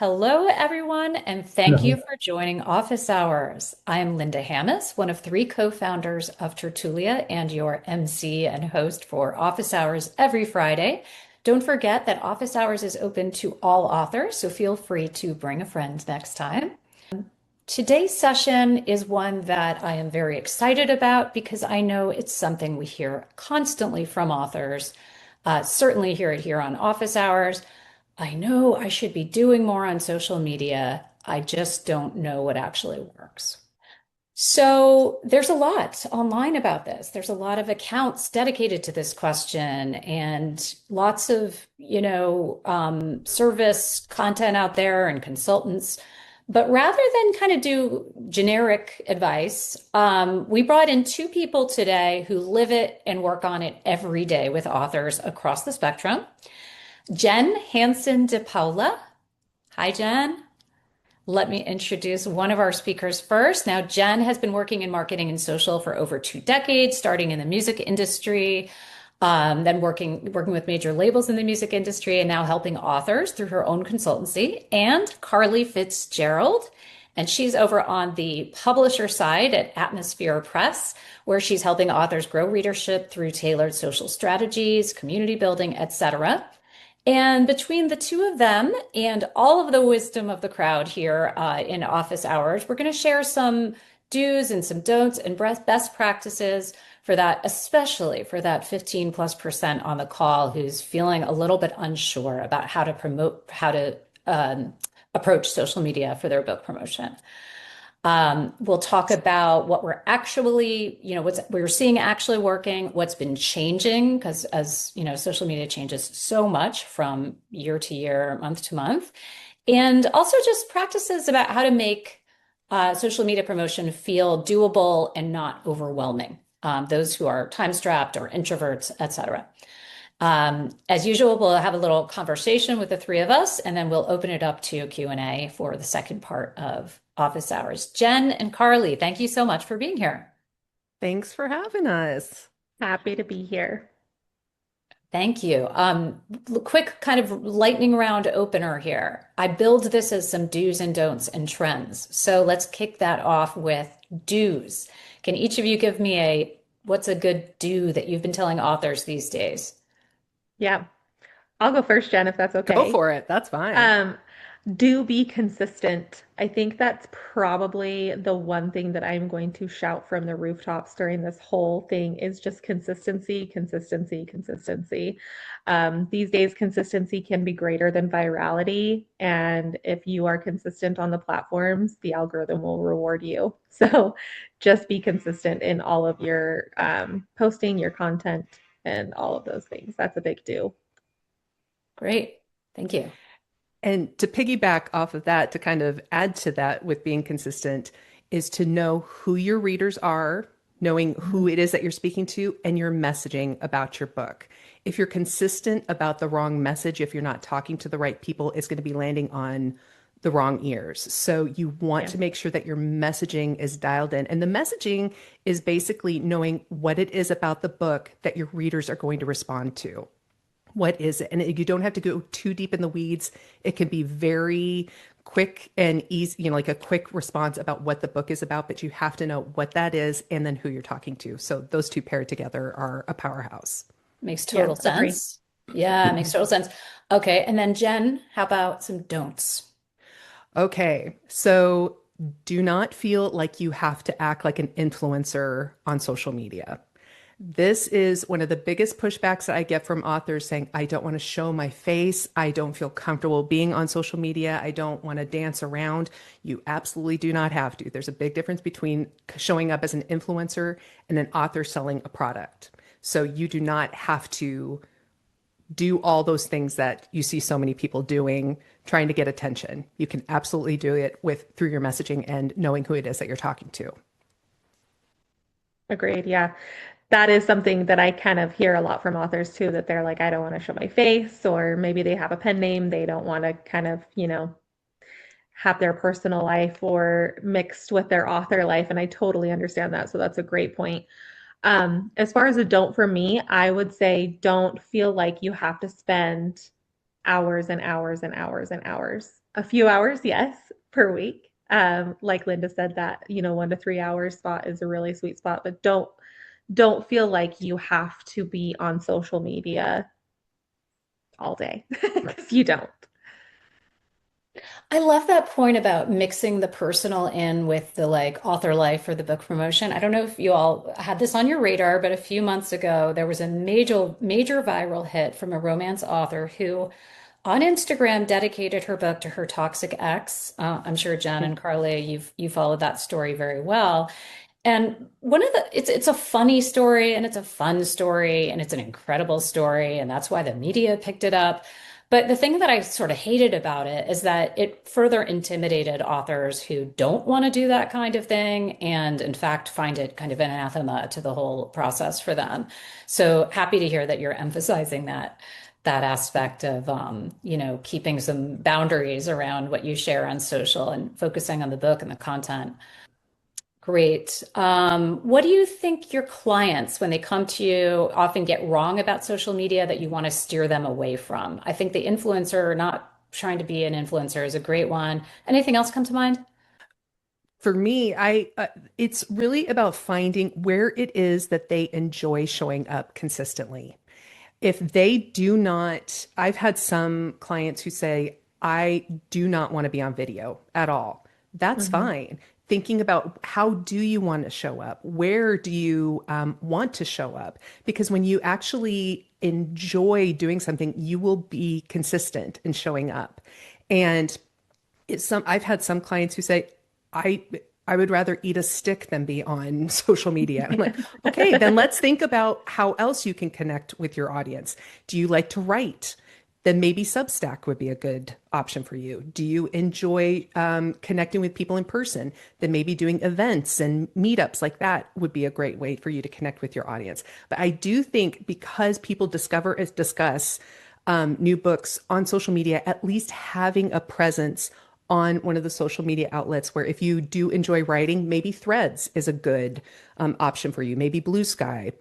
Hello, everyone, and thank you No. for joining Office Hours. I am Linda Hammis, one of three co-founders of Tertulia and your MC and host for Office Hours every Friday. Don't forget that Office Hours is open to all authors, so feel free to bring a friend next time. Today's session is one that I am very excited about because I know it's something we hear constantly from authors, certainly hear it here on Office Hours. I know I should be doing more on social media. I just don't know what actually works. So there's a lot online about this. There's a lot of accounts dedicated to this question and lots of, service content out there and consultants. But rather than kind of do generic advice, we brought in two people today who live it and work on it every day with authors across the spectrum. Jen Hansen de Paula. Hi, Jen. Let me introduce one of our speakers first. Now, Jen has been working in marketing and social for over 2 decades, starting in the music industry, then working with major labels in the music industry, and now helping authors through her own consultancy. And Carly Fitzgerald, and she's over on the publisher side at Atmosphere Press, where she's helping authors grow readership through tailored social strategies, community building, etc. And between the two of them and all of the wisdom of the crowd here in office hours, we're going to share some do's and some don'ts and best practices for that, especially for that 15+% on the call who's feeling a little bit unsure about how to approach social media for their book promotion. We'll talk about what we're actually, what's we're seeing actually working, what's been changing, because as you know, social media changes so much from year to year, month to month, and also just practices about how to make social media promotion feel doable and not overwhelming. Those who are time strapped or introverts, etc. As usual, we'll have a little conversation with the three of us, and then we'll open it up to Q&A for the second part of office hours. Jen and Carly, thank you so much for being here. Thanks for having us. Happy to be here. Thank you. Quick kind of lightning round opener here. I build this as some do's and don'ts and trends. So let's kick that off with do's. Can each of you give me what's a good do that you've been telling authors these days? Yeah, I'll go first, Jen, if that's Go okay. for it. That's fine. Um, do be consistent. I think that's probably the one thing that I'm going to shout from the rooftops during this whole thing is just consistency, consistency, consistency. These days, consistency can be greater than virality. And if you are consistent on the platforms, the algorithm will reward you. So just be consistent in all of your posting, your content, and all of those things. That's a big do. Great. Thank you. And to piggyback off of that, to kind of add to that with being consistent, is to know who your readers are, knowing who it is that you're speaking to, and your messaging about your book. If you're consistent about the wrong message, if you're not talking to the right people, it's going to be landing on the wrong ears. So you want Yeah. to make sure that your messaging is dialed in. And the messaging is basically knowing what it is about the book that your readers are going to respond to. What is it? And you don't have to go too deep in the weeds. It can be very quick and easy, like a quick response about what the book is about, but you have to know what that is and then who you're talking to. So those two paired together are a powerhouse. Makes Yeah, total agree. sense. Yeah, makes total sense. Okay, and then Jen, how about some don'ts? Okay, so do not feel like you have to act like an influencer on social media. This is one of the biggest pushbacks that I get from authors saying, I don't want to show my face. I don't feel comfortable being on social media. I don't want to dance around. You absolutely do not have to. There's a big difference between showing up as an influencer and an author selling a product. So you do not have to do all those things that you see so many people doing, trying to get attention. You can absolutely do it through your messaging and knowing who it is that you're talking to. Agreed. Yeah. That is something that I kind of hear a lot from authors too, that they're like, I don't want to show my face, or maybe they have a pen name. They don't want to kind of, have their personal life or mixed with their author life. And I totally understand that. So that's a great point. As far as a don't for me, I would say don't feel like you have to spend hours and hours and hours and hours A few hours, yes, per week. Like Linda said, that 1 to 3 hours spot is a really sweet spot, but don't feel like you have to be on social media all day because you don't. I love that point about mixing the personal in with the like author life or the book promotion. I don't know if you all had this on your radar, but a few months ago there was a major viral hit from a romance author who on Instagram dedicated her book to her toxic ex. I'm sure Jen and Carly, you followed that story very well. And one of the it's a funny story and it's a fun story and it's an incredible story and that's why the media picked it up. But the thing that I sort of hated about it is that it further intimidated authors who don't want to do that kind of thing and in fact find it kind of an anathema to the whole process for them. So happy to hear that you're emphasizing that aspect of keeping some boundaries around what you share on social and focusing on the book and the content. Great. What do you think your clients, when they come to you, often get wrong about social media that you want to steer them away from? I think the influencer, not trying to be an influencer, is a great one. Anything else come to mind? For me, I it's really about finding where it is that they enjoy showing up consistently. If they do not, I've had some clients who say, I do not want to be on video at all. That's Mhm. fine. Thinking about how do you want to show up? Where do you want to show up? Because when you actually enjoy doing something, you will be consistent in showing up. And I've had some clients who say, I I would rather eat a stick than be on social media. I'm like, okay, then let's think about how else you can connect with your audience. Do you like to write? Then maybe Substack would be a good option for you. Do you enjoy connecting with people in person? Then maybe doing events and meetups like that would be a great way for you to connect with your audience. But I do think because people discuss new books on social media, at least having a presence on one of the social media outlets where if you do enjoy writing, maybe Threads is a good option for you, maybe Blue Sky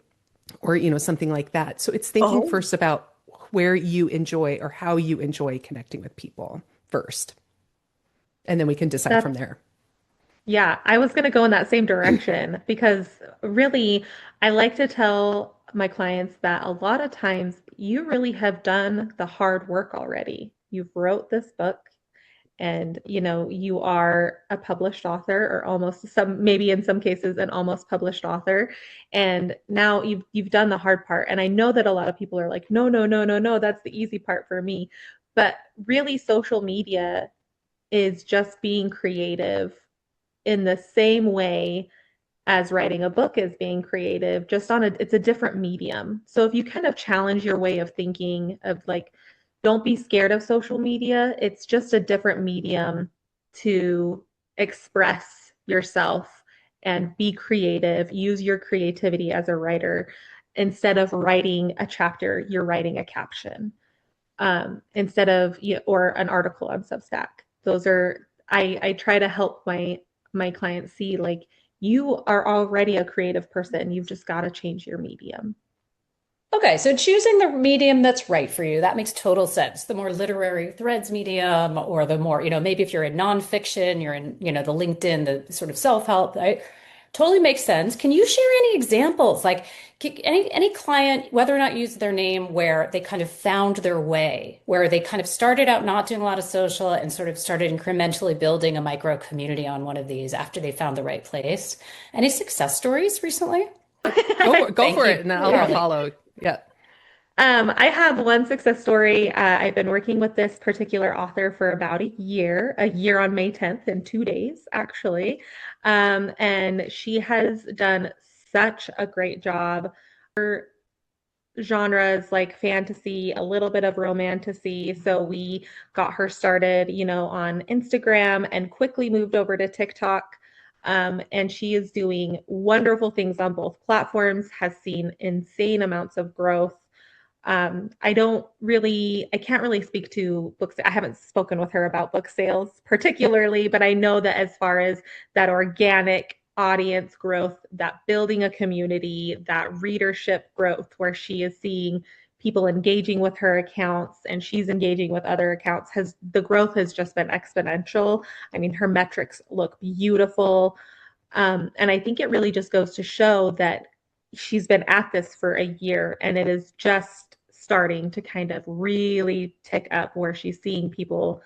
or something like that. So it's thinking Oh, first about where you enjoy or how you enjoy connecting with people first, and then we can decide from that's there. yeah, I was going to go in that same direction because really, I like to tell my clients that a lot of times you really have done the hard work already. You've wrote this book and you are a published author or almost some maybe in some cases an almost published author and now you've done the hard part and I know that a lot of people are like no no no no no that's the easy part for me but really social media is just being creative in the same way as writing a book is being creative, just on it's a different medium. So if you kind of challenge your way of thinking of like, don't be scared of social media, it's just a different medium to express yourself and be creative, use your creativity as a writer. Instead of writing a chapter, you're writing a caption. Instead of or an article on Substack. Those are I try to help my clients see like you are already a creative person. You've just got to change your medium. Okay, so choosing the medium that's right for you, that makes total sense. The more literary threads medium, or the more, maybe if you're in nonfiction, you're in, the LinkedIn, the sort of self-help, right? Totally makes sense. Can you share any examples? Like any client, whether or not you use their name, where they kind of found their way, where they kind of started out not doing a lot of social and sort of started incrementally building a micro community on one of these after they found the right place. Any success stories recently? Go Thank for it, you, and I'll Carly. follow. Yeah. I have one success story. I've been working with this particular author for about a year on May 10th in 2 days, actually. And she has done such a great job. Genres like fantasy, a little bit of romantasy. So we got her started, on Instagram and quickly moved over to TikTok. And she is doing wonderful things on both platforms, has seen insane amounts of growth. I can't really speak to books. I haven't spoken with her about book sales particularly, but I know that as far as that organic audience growth, that building a community, that readership growth, where she is seeing people engaging with her accounts and she's engaging with other accounts, has the growth has just been exponential. I mean, her metrics look beautiful. And I think it really just goes to show that she's been at this for a year and it is just starting to kind of really tick up where she's seeing people,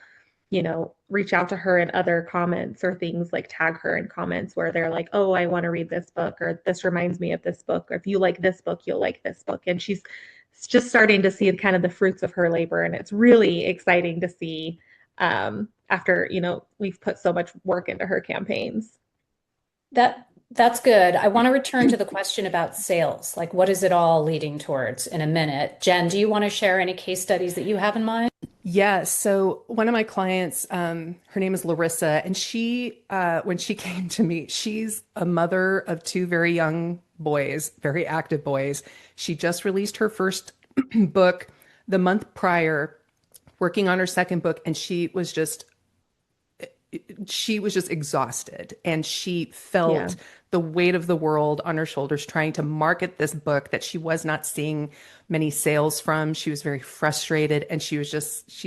reach out to her in other comments or things, like tag her in comments where they're like, oh, I want to read this book, or this reminds me of this book, or if you like this book, you'll like this book. And she's just starting to see kind of the fruits of her labor. And it's really exciting to see, after, we've put so much work into her campaigns. That's good. I want to return to the question about sales. Like, what is it all leading towards in a minute? Jen, do you want to share any case studies that you have in mind? Yes. So one of my clients, her name is Larissa, and when she came to me, she's a mother of two very young boys, very active boys. She just released her first book the month prior, working on her second book, and she was just exhausted, and she Yeah. felt the weight of the world on her shoulders trying to market this book that she was not seeing many sales from. She was very frustrated, and she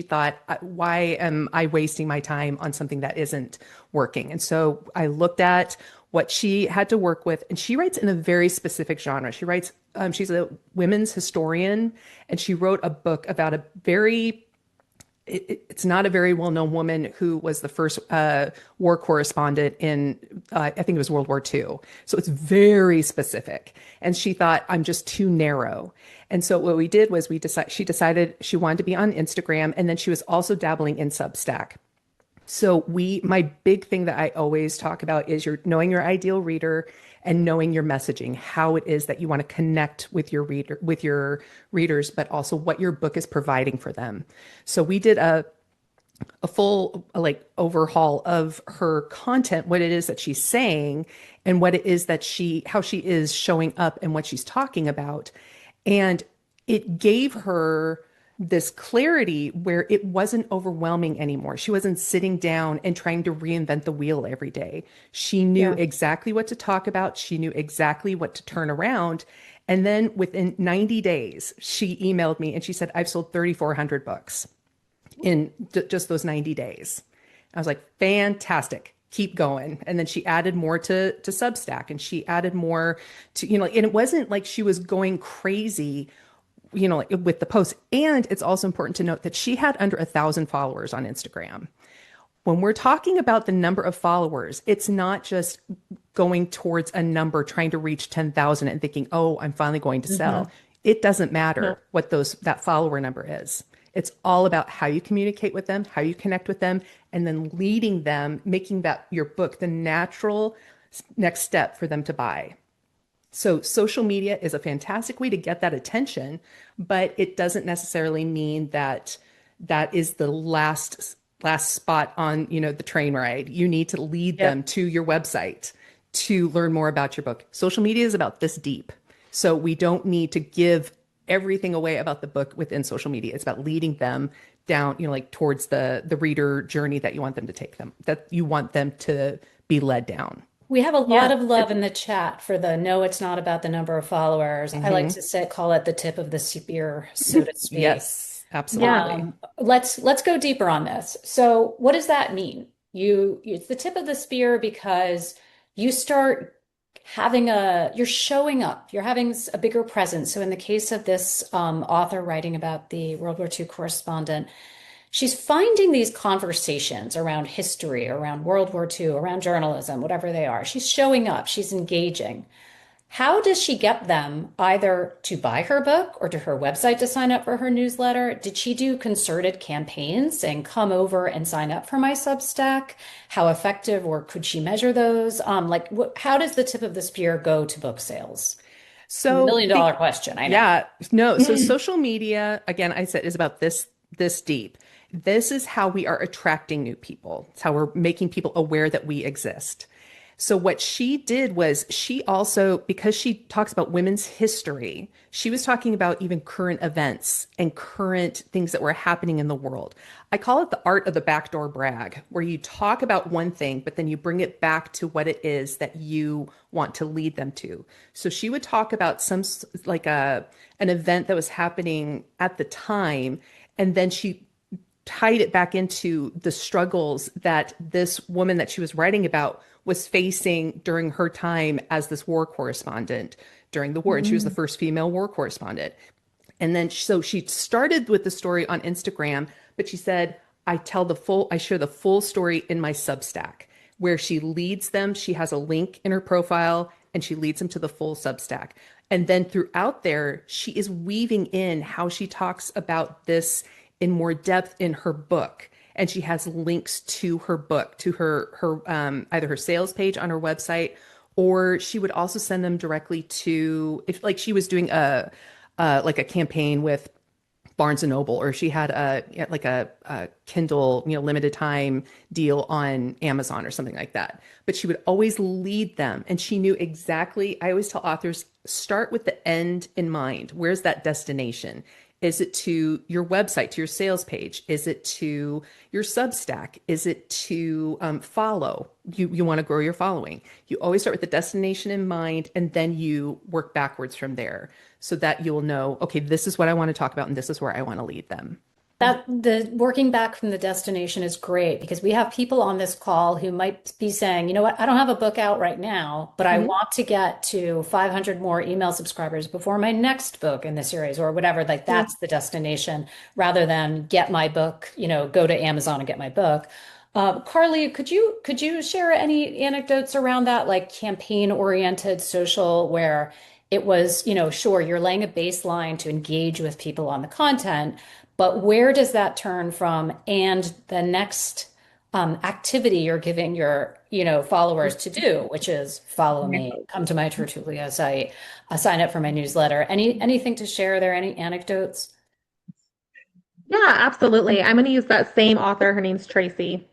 thought, why am I wasting my time on something that isn't working? And so I looked at what she had to work with, and she writes in a very specific genre. She's a women's historian, and she wrote a book about a very it's not a very well-known woman who was the first war correspondent in, I think it was World War II. So it's very specific. And she thought, I'm just too narrow. And so what we did was she decided she wanted to be on Instagram, and then she was also dabbling in Substack. So my big thing that I always talk about is knowing your ideal reader and knowing your messaging, how it is that you want to connect with your readers, but also what your book is providing for them. So we did a full overhaul of her content, what it is that she's saying and what it is that how she is showing up and what she's talking about. And it gave her this clarity where it wasn't overwhelming anymore. She wasn't sitting down and trying to reinvent the wheel every day. She knew Yeah. exactly what to talk about. She knew exactly what to turn around. And then within 90 days, she emailed me and she said, I've sold 3,400 books in just those 90 days. I was like, fantastic. Keep going. And then she added more to Substack, and she added more to, and it wasn't like she was going crazy like with the posts. And it's also important to note that she had under 1,000 followers on Instagram. When we're talking about the number of followers, it's not just going towards a number, trying to reach 10,000 and thinking, oh, I'm finally going to sell. It doesn't No. matter what that follower number is. It's all about how you communicate with them, how you connect with them, and then leading them, making that your book the natural next step for them to buy. So social media is a fantastic way to get that attention, but it doesn't necessarily mean that that is the last spot on, the train ride. You need to lead them Yep. to your website to learn more about your book. Social media is about this deep. So we don't need to give everything away about the book within social media. It's about leading them down, towards the reader journey that you want them to take them, that you want them to be led down. We have a lot Yeah. of love in the chat for the no, it's not about the number of followers. I like to call it the tip of the spear, so to speak. Yes, Yeah. absolutely. Let's go deeper on this. So, what does that mean? It's the tip of the spear because you start you're showing up, you're having a bigger presence. So, in the case of this author writing about the World War II correspondent, she's finding these conversations around history, around World War II, around journalism, whatever they are. She's showing up, she's engaging. How does she get them either to buy her book or to her website to sign up for her newsletter? Did she do concerted campaigns saying, come over and sign up for my Substack? How effective, or could she measure those? How does the tip of the spear go to book sales? So Million dollar question, I know. yeah, no. So social media, again, I said, is about this deep. This is how we are attracting new people. It's how we're making people aware that we exist. So what she did was she also, because she talks about women's history, she was talking about even current events and current things that were happening in the world. I call it the art of the backdoor brag, where you talk about one thing, but then you bring it back to what it is that you want to lead them to. So she would talk about like an event that was happening at the time, and then she tied it back into the struggles that this woman that she was writing about was facing during her time as this war correspondent during the war. And she was the Mm. first female war correspondent. And then so she started with the story on Instagram, but she said, I share the full story in my Substack, where she leads them. She has a link in her profile and she leads them to the full Substack. And then throughout there, she is weaving in how she talks about this in more depth in her book. And she has links to her book, to her either her sales page on her website, or she would also send them directly to, if like she was doing a like a campaign with Barnes and Noble, or she had a Kindle, limited time deal on Amazon or something like that. But she would always lead them, and she knew exactly. I always tell authors, start with the end in mind. Where's that destination? Is it to your website, to your sales page? Is it to your Substack? Is it to follow? You want to grow your following. You always start with the destination in mind, and then you work backwards from there so that you'll know, okay, this is what I want to talk about, and this is where I want to lead them. That the working back from the destination is great because we have people on this call who might be saying, you know what, I don't have a book out right now, but I Mhm. want to get to 500 more email subscribers before my next book in the series or whatever. Like Yeah. that's the destination rather than get my book, go to Amazon and get my book. Carly, could you share any anecdotes around that, like campaign oriented social, where it was, sure, you're laying a baseline to engage with people on the content, but where does that turn from? And the next activity you're giving your, followers to do, which is follow me, come to my Tertulia site, sign up for my newsletter. Anything to share there? Any anecdotes? Yeah, absolutely. I'm going to use that same author. Her name's Tracy.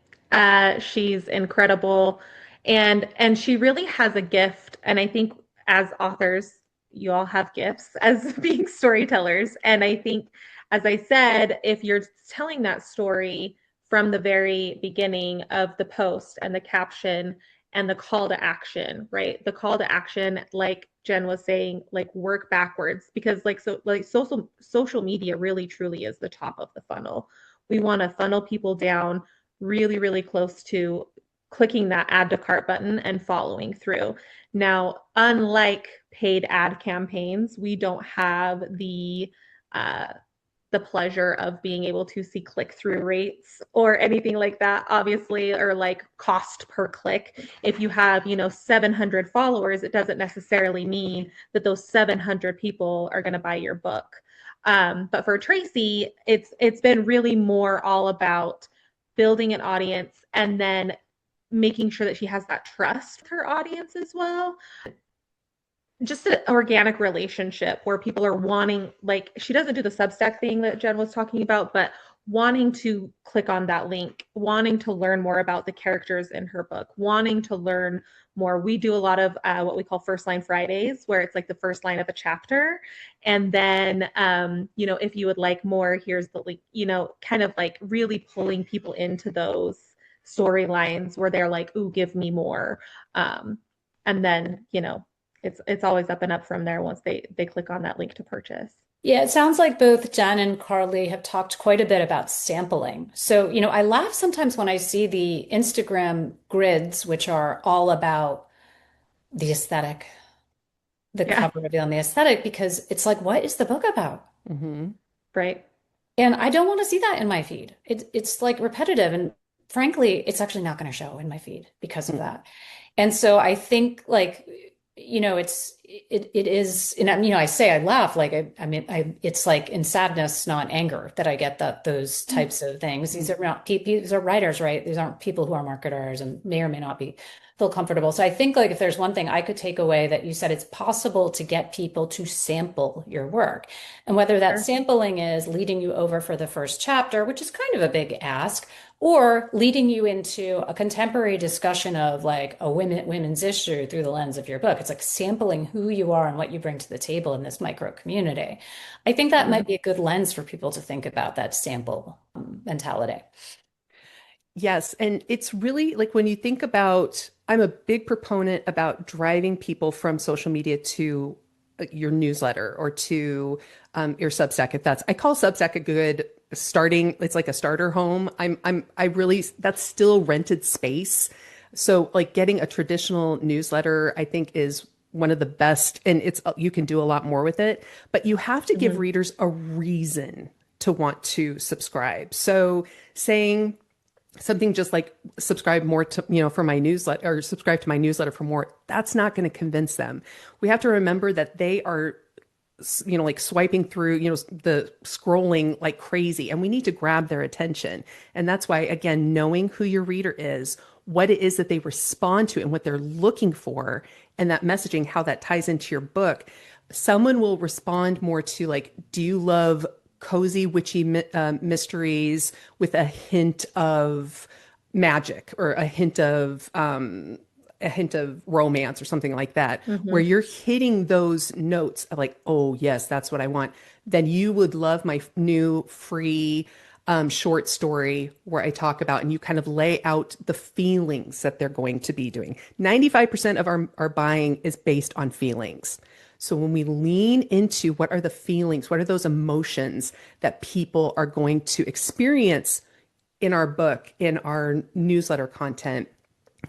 She's incredible, and she really has a gift. And I think as authors, you all have gifts as being storytellers. And I think, as I said, if you're telling that story from the very beginning of the post and the caption and the call to action, right? The call to action, like Jen was saying, like work backwards because like social media really truly is the top of the funnel. We want to funnel people down really, really close to clicking that add to cart button and following through. Now, unlike paid ad campaigns, we don't have uh, the pleasure of being able to see click through rates or anything like that, obviously, or like cost per click. If you have, 700 followers, it doesn't necessarily mean that those 700 people are going to buy your book. But for Tracy, it's been really more all about building an audience and then making sure that she has that trust with her audience as well, just an organic relationship where people are wanting, like, she doesn't do the Substack thing that Jen was talking about, but wanting to click on that link, wanting to learn more about the characters in her book, wanting to learn more. We do a lot of what we call first line Fridays, where it's like the first line of a chapter. And then, if you would like more, here's the link, kind of like really pulling people into those storylines where they're like, ooh, give me more. And then, it's always up and up from there once they click on that link to purchase. Yeah, it sounds like both Jen and Carly have talked quite a bit about sampling. So, I laugh sometimes when I see the Instagram grids, which are all about the aesthetic, the Yeah, cover reveal and the aesthetic, because it's like, what is the book about? Hmm. right. And I don't want to see that in my feed. It's like repetitive. And frankly, it's actually not going to show in my feed because of that. And so I think like, it is, and I say I laugh like it's like in sadness, not anger, that I get those types of things. These are not people, these are writers, right? These aren't people who are marketers and may or may not feel comfortable. So I think like if there's one thing I could take away that you said, it's possible to get people to sample your work. And whether that Sure. sampling is leading you over for the first chapter, which is kind of a big ask, or leading you into a contemporary discussion of like a women's issue through the lens of your book. It's like sampling who you are and what you bring to the table in this micro community. I think that might be a good lens for people to think about that sample mentality. Yes, and it's really like when you think about, I'm a big proponent about driving people from social media to your newsletter or to your Substack. If that's, I call Substack a good starting. It's like a starter home. I really, that's still rented space. So like getting a traditional newsletter, I think is one of the best, and it's you can do a lot more with it, but you have to give Mhm. readers a reason to want to subscribe. So saying something just like subscribe more to, for my newsletter or subscribe to my newsletter for more, that's not going to convince them. We have to remember that they are, like swiping through, the scrolling like crazy, and we need to grab their attention. And that's why, again, knowing who your reader is, what it is that they respond to and what they're looking for, and that messaging, how that ties into your book. Someone will respond more to like, do you love cozy, witchy mysteries with a hint of magic or a hint of romance or something like that, where Mhm. you're hitting those notes of like, oh, yes, that's what I want, then you would love my new free short story where I talk about and you kind of lay out the feelings that they're going to be doing. 95% of our buying is based on feelings. So when we lean into what are the feelings, what are those emotions that people are going to experience in our book, in our newsletter content,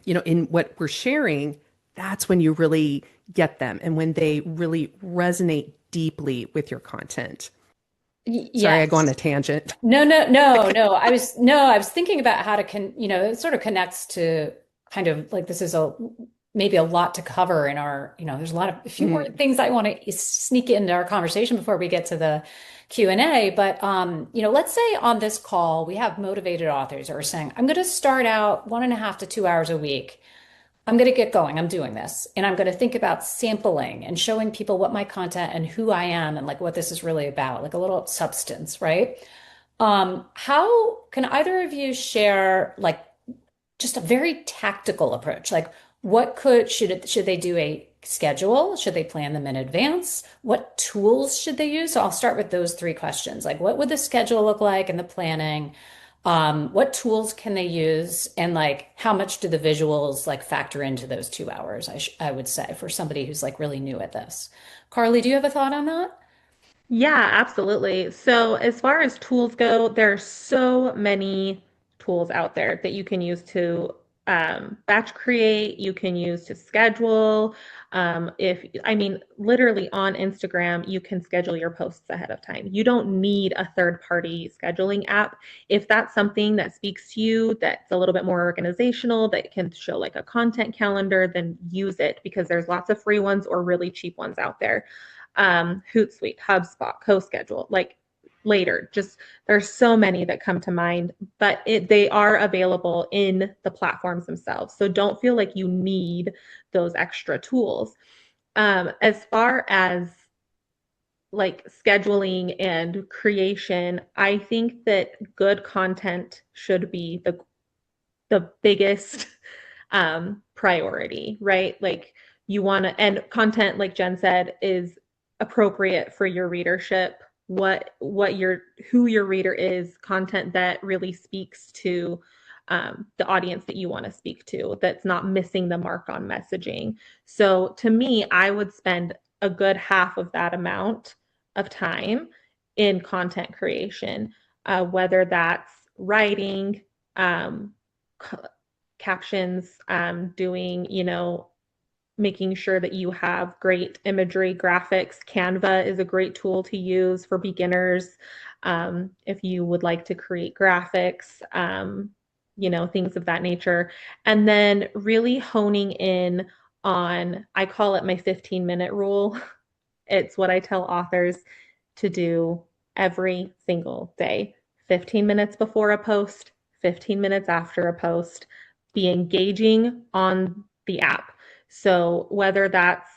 in what we're sharing, that's when you really get them and when they really resonate deeply with your content. Sorry, I go on Yes. a tangent. No, no, no, no. I was thinking about how to it sort of connects to kind of like this is a maybe a lot to cover in our, there's a few more Mhm. things I want to sneak into our conversation before we get to the Q&A. But let's say on this call we have motivated authors who are saying, I'm going to start out 1.5 to 2 hours a week. I'm going to get going. I'm doing this. And I'm going to think about sampling and showing people what my content and who I am and like what this is really about, like a little substance, right? How can either of you share like just a very tactical approach? Like what should they do a schedule? Should they plan them in advance? What tools should they use? So I'll start with those three questions. Like what would the schedule look like and the planning? What tools can they use? And like how much do the visuals like factor into those 2 hours? I would say for somebody who's like really new at this. Carly, do you have a thought on that? Yeah, absolutely. So, as far as tools go, there are so many tools out there that you can use to batch create, you can use to schedule. I mean, literally on Instagram, you can schedule your posts ahead of time. You don't need a third-party scheduling app. If that's something that speaks to you, that's a little bit more organizational, that can show like a content calendar, then use it because there's lots of free ones or really cheap ones out there. Hootsuite, HubSpot, CoSchedule, like later. Just there's so many that come to mind, but they are available in the platforms themselves. So don't feel like you need those extra tools. As far as like scheduling and creation, I think that good content should be the biggest priority, right? Like you want to, and content, like Jen said, is appropriate for your readership. What your who your reader is, content that really speaks to the audience that you want to speak to, that's not missing the mark on messaging. So to me, I would spend a good half of that amount of time in content creation, whether that's writing, um, captions, doing, making sure that you have great imagery, graphics. Canva is a great tool to use for beginners. If you would like to create graphics, things of that nature. And then really honing in on, I call it my 15-minute rule. It's what I tell authors to do every single day. 15 minutes before a post, 15 minutes after a post, be engaging on the app. So whether that's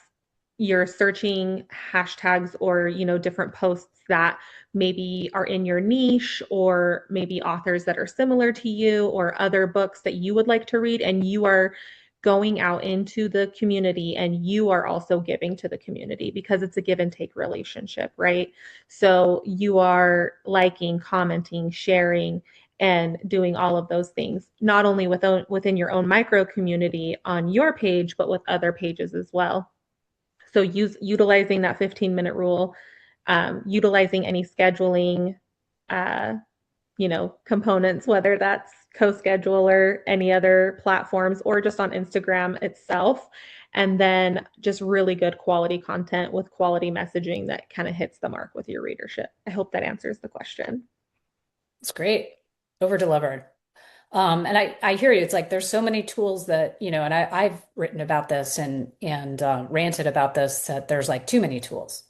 you're searching hashtags or, different posts that maybe are in your niche or maybe authors that are similar to you or other books that you would like to read, and you are going out into the community and you are also giving to the community because it's a give and take relationship, right? So you are liking, commenting, sharing, and doing all of those things, not only within your own micro community on your page, but with other pages as well. So utilizing that 15-minute rule, utilizing any scheduling, uh, components, whether that's CoScheduler, any other platforms, or just on Instagram itself. And then just really good quality content with quality messaging that kind of hits the mark with your readership. I hope that answers the question. It's great. Over delivered. And I hear you. It's like there's so many tools that, and I've written about this and ranted about this that there's like too many tools.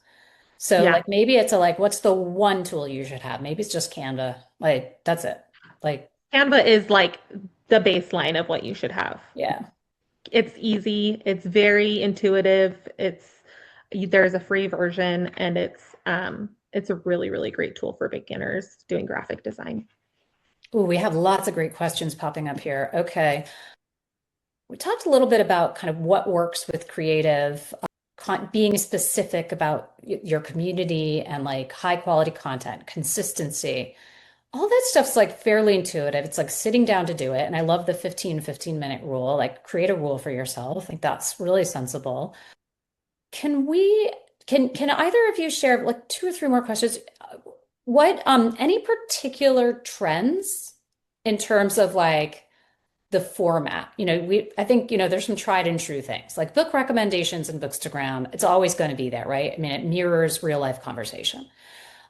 So Yeah. like maybe it's a like, what's the one tool you should have? Maybe it's just Canva. Like that's it. Like, Canva is like the baseline of what you should have. yeah. It's easy, it's very intuitive. There's a free version, and it's a really, really great tool for beginners doing graphic design. Ooh, we have lots of great questions popping up here. Okay. We talked a little bit about kind of what works with creative, being specific about your community and like high quality content, consistency. All that stuff's like fairly intuitive. It's like sitting down to do it. And I love the 15-minute rule, like create a rule for yourself. I think that's really sensible. Can we, can either of you share like two or three more questions? What, any particular trends in terms of like the format? I think, there's some tried and true things like book recommendations and Bookstagram. It's always going to be there, right? I mean, it mirrors real life conversation.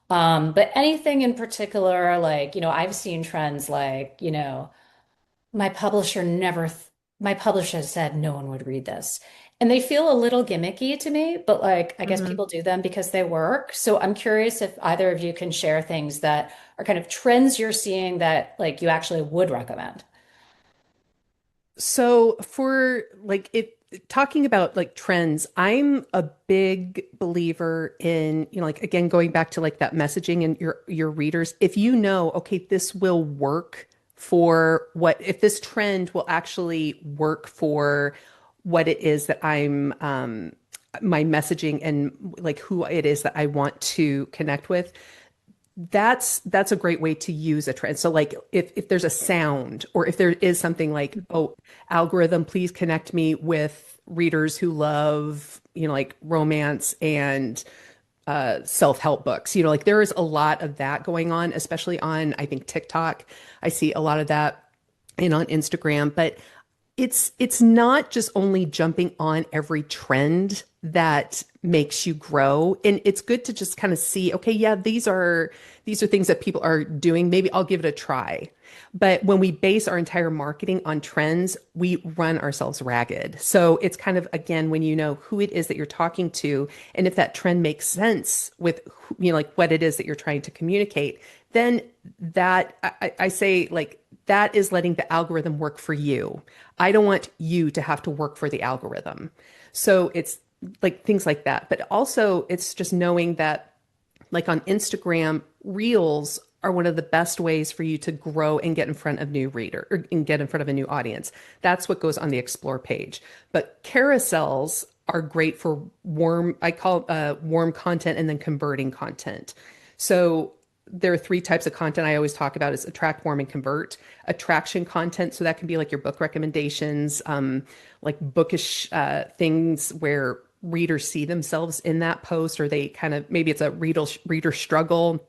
But anything in particular, like, I've seen trends like, my publisher never, th my publisher said no one would read this. And they feel a little gimmicky to me, but like, I guess Mhm. people do them because they work. So I'm curious if either of you can share things that are kind of trends you're seeing that like you actually would recommend. So for like it talking about like trends, I'm a big believer in, like again going back to like that messaging and your readers, if you know, okay, this will work for what if this trend will actually work for what it is that I'm my messaging and like who it is that I want to connect with, that's a great way to use a trend. So like if there's a sound or if there is something like, oh, algorithm, please connect me with readers who love, like romance and self-help books. Like there is a lot of that going on, especially on, I think, TikTok. I see a lot of that and on Instagram, but it's not just only jumping on every trend that makes you grow. And it's good to just kind of see, okay, yeah, these are things that people are doing. Maybe I'll give it a try. But when we base our entire marketing on trends, we run ourselves ragged. So it's kind of, again, when you know who it is that you're talking to, and if that trend makes sense with, like what it is that you're trying to communicate, then I say like that is letting the algorithm work for you. I don't want you to have to work for the algorithm. So it's like things like that. But also it's just knowing that like on Instagram, reels are one of the best ways for you to grow and get in front of new reader or and get in front of a new audience. That's what goes on the explore page. But carousels are great for warm, I call warm content and then converting content. So there are three types of content I always talk about is attract, warm, and convert. Attraction content, so that can be like your book recommendations, like bookish things where readers see themselves in that post, or they kind of maybe it's a reader struggle,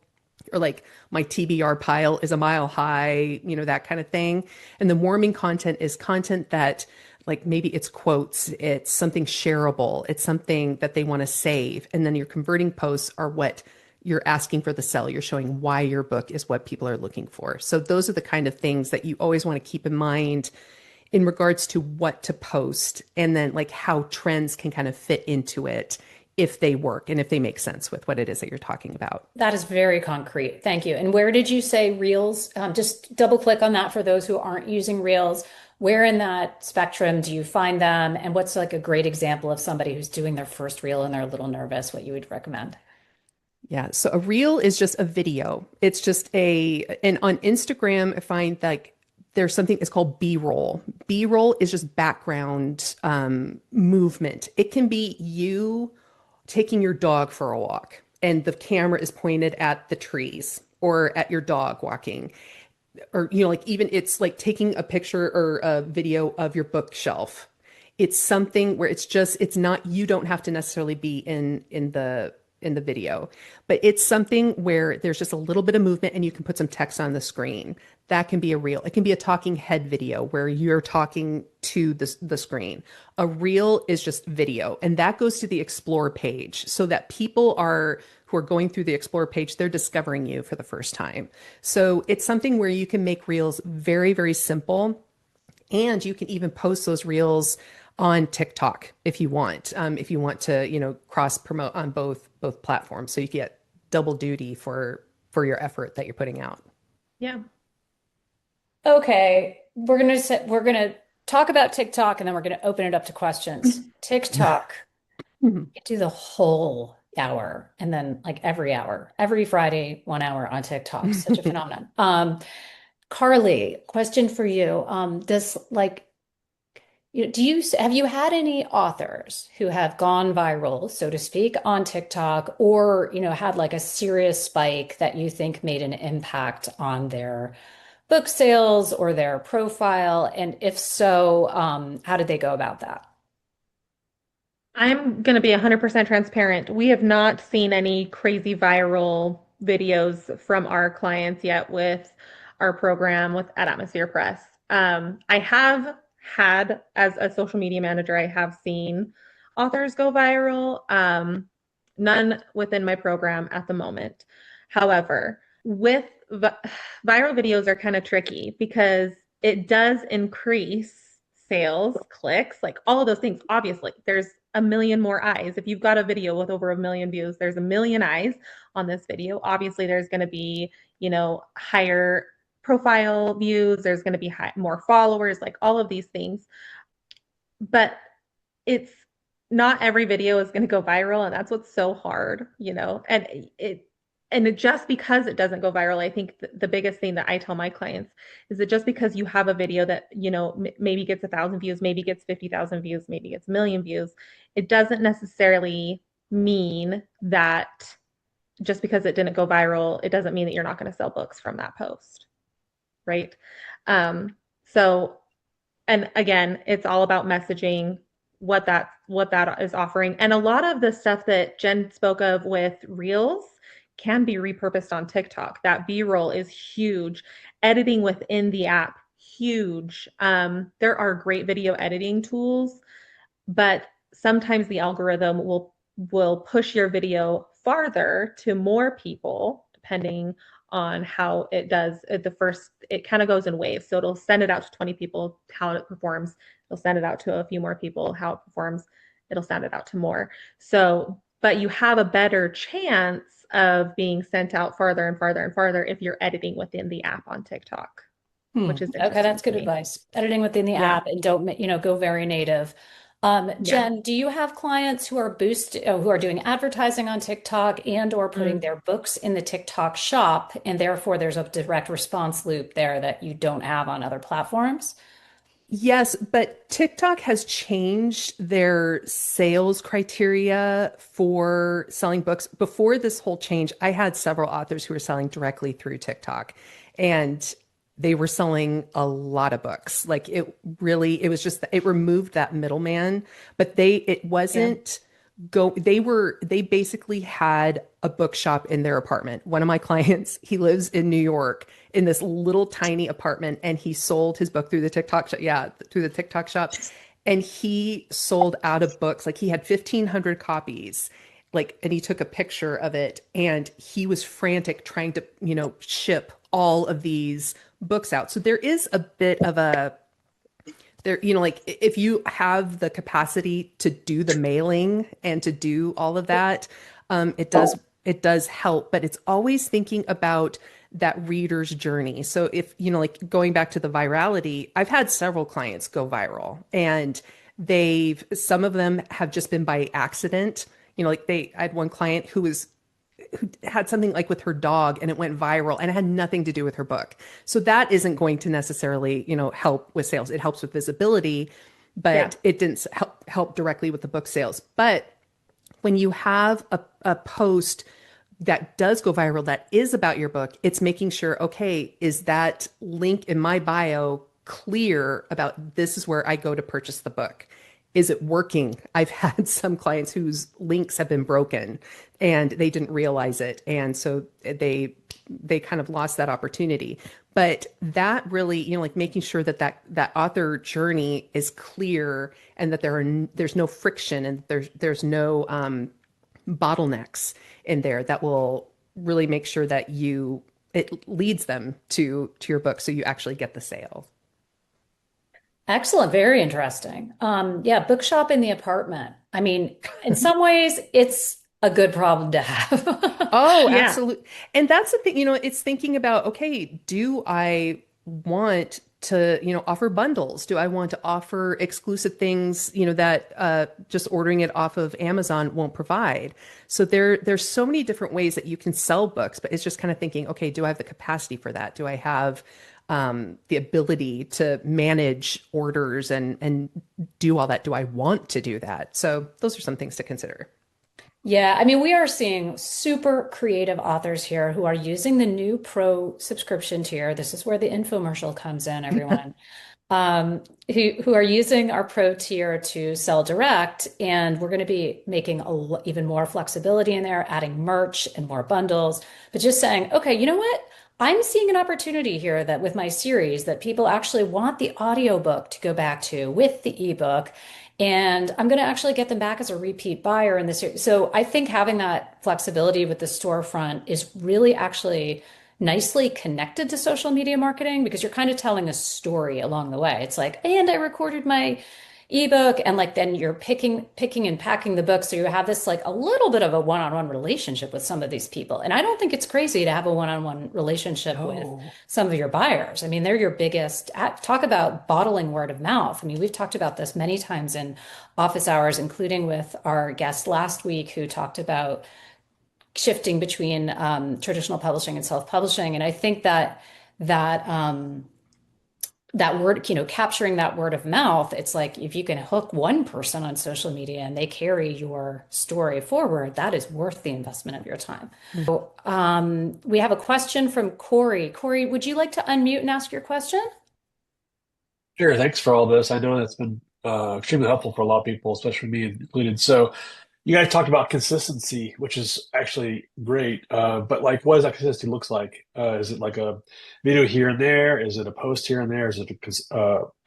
or like my TBR pile is a mile high, that kind of thing. And the warming content is content that like maybe it's quotes, it's something shareable, it's something that they want to save. And then your converting posts are what you're asking for the sell. You're showing why your book is what people are looking for. So those are the kind of things that you always want to keep in mind in regards to what to post and then like how trends can kind of fit into it if they work and if they make sense with what it is that you're talking about. That is very concrete. Thank you. And where did you say Reels? Just double click on that for those who aren't using Reels. Where in that spectrum do you find them? And what's like a great example of somebody who's doing their first reel and they're a little nervous, what you would recommend? Yeah, so a reel is just a video. It's just and on Instagram, I find like there's something it's called B-roll. B-roll is just background movement. It can be you taking your dog for a walk and the camera is pointed at the trees or at your dog walking. Or, like even it's like taking a picture or a video of your bookshelf. It's something where it's not, you don't have to necessarily be in the video, but it's something where there's just a little bit of movement and you can put some text on the screen. That can be a reel. It can be a talking head video where you're talking to the screen. A reel is just video, and that goes to the explore page so that people who are going through the explore page, they're discovering you for the first time. So it's something where you can make reels very, very simple, and you can even post those reels on TikTok if you want to, cross promote on both platforms. So you get double duty for your effort that you're putting out. Yeah. Okay, we're gonna talk about TikTok and then we're gonna open it up to questions. TikTok, you do the whole hour and then like every hour, every Friday, 1 hour on TikTok. Such a phenomenon. Carly, question for you. Does like do you have you had any authors who have gone viral, so to speak, on TikTok or, had like a serious spike that you think made an impact on their book sales or their profile? And if so, how did they go about that? I'm going to be 100% transparent. We have not seen any crazy viral videos from our clients yet with our program with at Atmosphere Press. I have had, as a social media manager, I have seen authors go viral. None within my program at the moment. However, with viral videos are kind of tricky because it does increase sales, clicks, like all of those things. Obviously, there's a million more eyes. If you've got a video with over a million views, there's a million eyes on this video. Obviously, there's going to be, higher profile views. There's going to be more followers, like all of these things. But it's not every video is going to go viral, and that's what's so hard, and just because it doesn't go viral, I think the biggest thing that I tell my clients is that just because you have a video that, maybe gets 1,000 views, maybe gets 50,000 views, maybe gets a million views, it doesn't necessarily mean that just because it didn't go viral, it doesn't mean that you're not going to sell books from that post, right? So, and again, it's all about messaging, what that is offering. And a lot of the stuff that Jen spoke of with Reels can be repurposed on TikTok. That B-roll is huge. Editing within the app, huge. There are great video editing tools, but sometimes the algorithm will push your video farther to more people depending on how it does it kind of goes in waves. So it'll send it out to 20 people, how it performs. It'll send it out to a few more people, how it performs. It'll send it out to more. So, but you have a better chance of being sent out farther and farther and farther if you're editing within the app on TikTok, which is Okay, interesting that's to good me. advice. Editing within the Yeah. app and don't, go very native. Yeah. Jen, do you have clients who are doing advertising on TikTok and or putting Mm. their books in the TikTok shop, and therefore there's a direct response loop there that you don't have on other platforms? Yes, but TikTok has changed their sales criteria for selling books. Before this whole change, I had several authors who were selling directly through TikTok, and they were selling a lot of books. Like it was just, it removed that middleman, but it Yeah. wasn't they basically had a bookshop in their apartment. One of my clients, he lives in New York in this little tiny apartment, and he sold his book through the TikTok shop. Yeah, through the TikTok shop. And he sold out of books. Like he had 1,500 copies. Like, and he took a picture of it, and he was frantic trying to, ship all of these books out. So there is a bit of a there, like if you have the capacity to do the mailing and to do all of that, it does help, but it's always thinking about that reader's journey. So if, like going back to the virality, I've had several clients go viral, and some of them have just been by accident. Like I had one client who had something like with her dog, and it went viral, and it had nothing to do with her book. So that isn't going to necessarily, help with sales. It helps with visibility, Yeah. but it didn't help directly with the book sales. But when you have a post that does go viral that is about your book, it's making sure, okay, is that link in my bio clear about this is where I go to purchase the book? Is it working? I've had some clients whose links have been broken and they didn't realize it. And so they kind of lost that opportunity. But that really, like making sure that author journey is clear, and that there's no friction, and there's no bottlenecks in there, that will really make sure that it leads them to your book, so you actually get the sale. Excellent. Very interesting. Yeah, bookshop in the apartment. I mean, in some ways, it's a good problem to have. Oh, Yeah. absolutely. And that's the thing, it's thinking about, okay, do I want to, offer bundles? Do I want to offer exclusive things, that just ordering it off of Amazon won't provide? So there's so many different ways that you can sell books, but it's just kind of thinking, okay, do I have the capacity for that? Do I have the ability to manage orders and do all that? Do I want to do that? So those are some things to consider. Yeah, I mean, we are seeing super creative authors here who are using the new pro subscription tier. This is where the infomercial comes in, everyone. Who are using our pro tier to sell direct, and we're going to be making even more flexibility in there, adding merch and more bundles, but just saying, okay, you know what? I'm seeing an opportunity here that with my series that people actually want the audiobook to go back to with the ebook. And I'm going to actually get them back as a repeat buyer in this series. So I think having that flexibility with the storefront is really actually nicely connected to social media marketing, because you're kind of telling a story along the way. It's like, and I recorded my ebook, and like then you're picking and packing the book, so you have this like a little bit of a one-on-one relationship with some of these people. And I don't think it's crazy to have a one-on-one relationship with Oh, some of your buyers. I mean, they're your biggest talk about bottling word of mouth. I mean, we've talked about this many times in office hours, including with our guest last week who talked about shifting between traditional publishing and self-publishing. And I think that that word, capturing that word of mouth, it's like if you can hook one person on social media and they carry your story forward, that is worth the investment of your time. So, we have a question from Corey. Corey, would you like to unmute and ask your question? Sure, thanks for all this. I know that's been extremely helpful for a lot of people, especially me included. So, you guys talked about consistency, which is actually great. But like, what does that consistency looks like? Is it like a video here and there? Is it a post here and there? Is it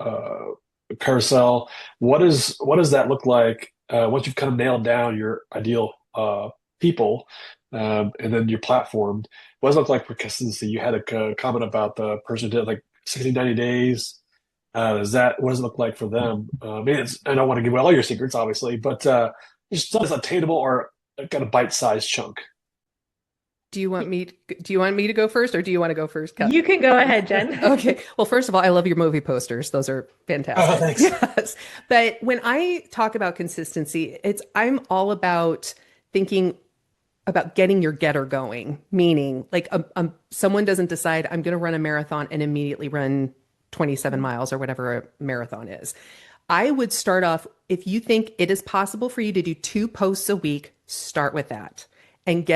a carousel? What does that look like once you've kind of nailed down your ideal people, and then your platform? What does it look like for consistency? You had a comment about the person who did like 60, 90 days. What does it look like for them? I mean, I don't want to give away all your secrets, obviously, but just something that's attainable or a kind of bite-sized chunk. do you want me to go first, or do you want to go first, Kat? You can go ahead, Jen. Okay. Well, first of all, I love your movie posters. Those are Oh, fantastic. thanks. Yes. But when I talk about consistency, I'm all about thinking about getting your getter going, meaning like someone doesn't decide I'm going to run a marathon and immediately run 27 miles or whatever a marathon is. I would start off, if you think it is possible for you to do 2 posts a week, start with that and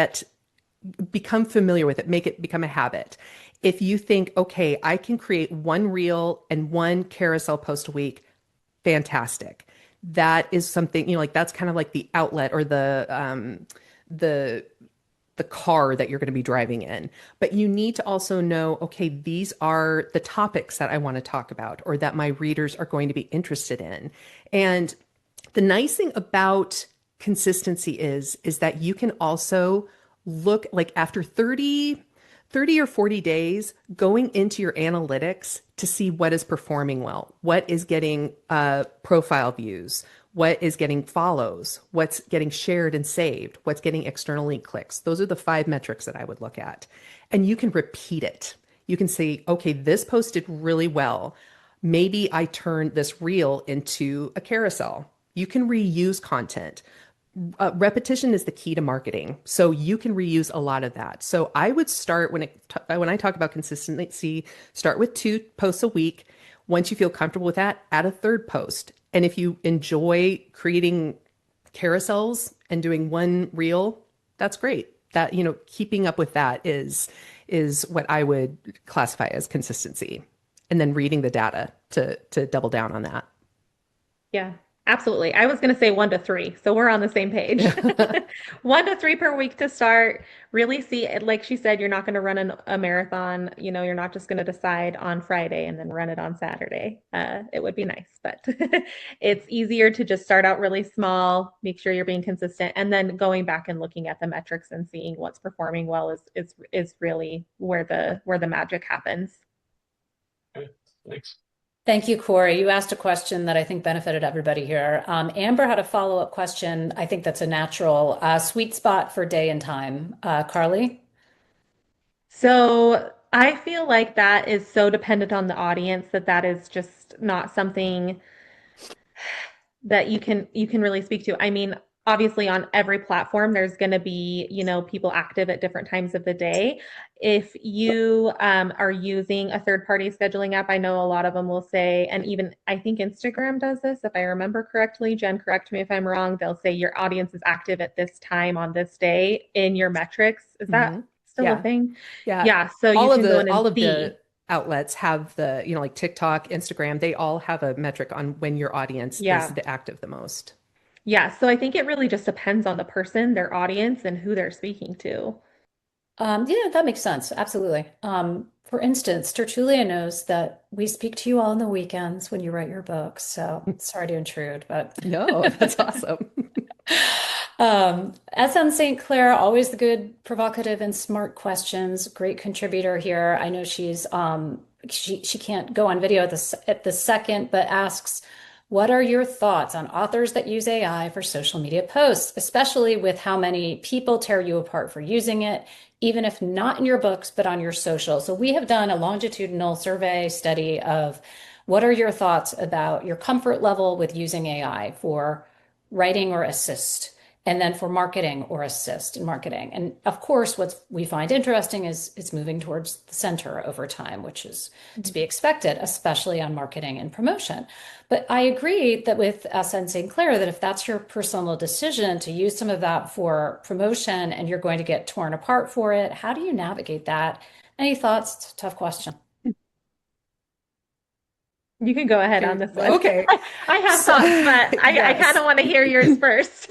become familiar with it, make it become a habit. If you think, okay, I can create one reel and one carousel post a week, fantastic. That is something, like that's kind of like the outlet, or the the car that you're going to be driving in. But you need to also know, okay, these are the topics that I want to talk about, or that my readers are going to be interested in. And the nice thing about consistency is that you can also look, like after 30 or 40 days, going into your analytics to see what is performing well, what is getting profile views, what is getting follows, what's getting shared and saved, what's getting external link clicks. Those are the 5 metrics that I would look at. And you can repeat it. You can say, okay, this post did really well. Maybe I turned this reel into a carousel. You can reuse content. Repetition is the key to marketing. So you can reuse a lot of that. So I would start when I talk about consistency, start with 2 posts a week. Once you feel comfortable with that, add a 3rd post. And if you enjoy creating carousels and doing one reel, that's great. That, keeping up with that is what I would classify as consistency. And then reading the data to double down on that. Yeah, absolutely. I was going to say 1 to 3, so we're on the same page. 1 to 3 per week to start. Really see it. Like she said, you're not going to run a marathon. You're not just going to decide on Friday and then run it on Saturday. It would be nice, but it's easier to just start out really small, make sure you're being consistent, and then going back and looking at the metrics and seeing what's performing well is really where the magic happens. Okay, thanks. Thank you, Corey. You asked a question that I think benefited everybody here. Amber had a follow-up question. I think that's a natural sweet spot for day and time. Carly? So I feel like that is so dependent on the audience that is just not something that you can really speak to. I mean, obviously on every platform there's going to be, people active at different times of the day. If you are using a third-party scheduling app, I know a lot of them will say, and even I think Instagram does this, if I remember correctly. Jen, correct me if I'm wrong. They'll say your audience is active at this time on this day in your metrics. Is that still a Yeah. thing? Yeah. Yeah, so you can go in All and of see. the outlets have like TikTok, Instagram, they all have a metric on when your audience is Yeah. the active the most. Yeah, so I think it really just depends on the person, their audience, and who they're speaking to. Yeah, that makes sense. Absolutely. For instance, Tertulia knows that we speak to you all on the weekends when you write your books. So sorry to intrude, but No, that's awesome. SN St. Clair, always the good, provocative, and smart questions. Great contributor here. I know she can't go on video at the second, but asks, what are your thoughts on authors that use AI for social media posts, especially with how many people tear you apart for using it, even if not in your books, but on your social? So we have done a longitudinal survey study of what are your thoughts about your comfort level with using AI for writing or assist, and then for marketing or assist in marketing. And of course, what we find interesting is it's moving towards the center over time, which is to be expected, especially on marketing and promotion. But I agree that with SN St. Clair, that if that's your personal decision to use some of that for promotion and you're going to get torn apart for it, how do you navigate that? Any thoughts? It's a tough question. You can go ahead on Sure. this one. Okay. I have So, thoughts, but I kind yes. of want to hear yours first.